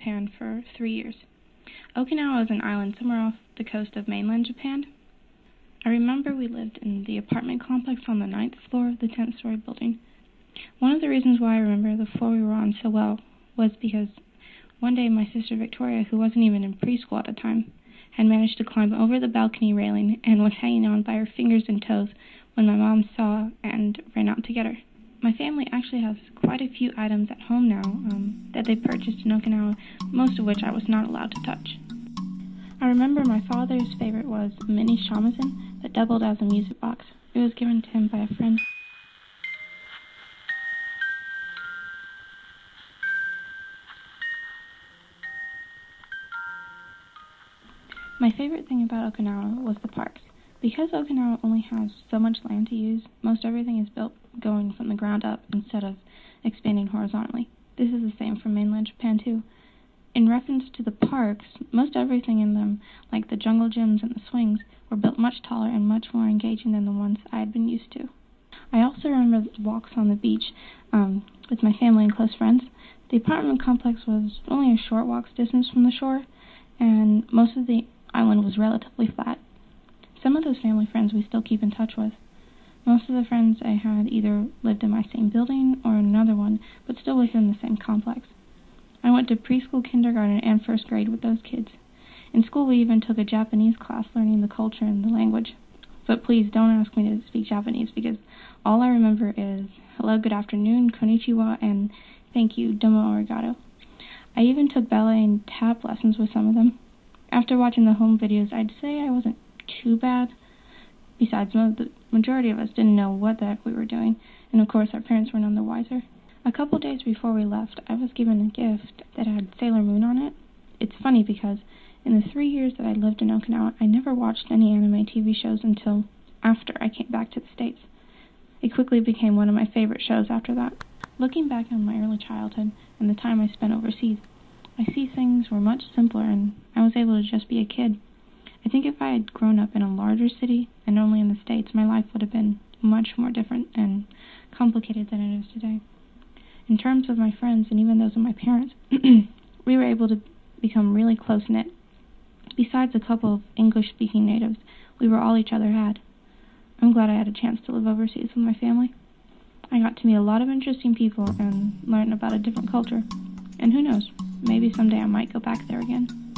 Japan for 3 years. Okinawa is an island somewhere off the coast of mainland Japan. I remember we lived in the apartment complex on the 9th floor of the 10th-story building. One of the reasons why I remember the floor we were on so well was because one day my sister Victoria, who wasn't even in preschool at the time, had managed to climb over the balcony railing and was hanging on by her fingers and toes when my mom saw and ran out to get her. My family actually has quite a few items at home now that they purchased in Okinawa, most of which I was not allowed to touch. I remember my father's favorite was a mini shamisen that doubled as a music box. It was given to him by a friend. My favorite thing about Okinawa was the parks. Because Okinawa only has so much land to use, most everything is built going from the ground up instead of expanding horizontally. This is the same for mainland Japan too. In reference to the parks, most everything in them, like the jungle gyms and the swings, were built much taller and much more engaging than the ones I had been used to. I also remember walks on the beach with my family and close friends. The apartment complex was only a short walk's distance from the shore, and most of the island was relatively flat. Some of those family friends we still keep in touch with. Most of the friends I had either lived in my same building or in another one, but still within the same complex. I went to preschool, kindergarten, and first grade with those kids. In school we even took a Japanese class learning the culture and the language. But please don't ask me to speak Japanese because all I remember is hello, good afternoon, konnichiwa, and thank you, domo arigato. I even took ballet and tap lessons with some of them. After watching the home videos, I'd say I wasn't too bad. Besides, the majority of us didn't know what the heck we were doing, and of course our parents were none the wiser. A couple days before we left, I was given a gift that had Sailor Moon on it. It's funny because in the 3 years that I lived in Okinawa, I never watched any anime TV shows until after I came back to the States. It quickly became one of my favorite shows after that. Looking back on my early childhood and the time I spent overseas, I see things were much simpler and I was able to just be a kid. I think if I had grown up in a larger city and only in the States, my life would have been much more different and complicated than it is today. In terms of my friends and even those of my parents, we were able to become really close-knit. Besides a couple of English-speaking natives, we were all each other had. I'm glad I had a chance to live overseas with my family. I got to meet a lot of interesting people and learn about a different culture. And who knows, maybe someday I might go back there again.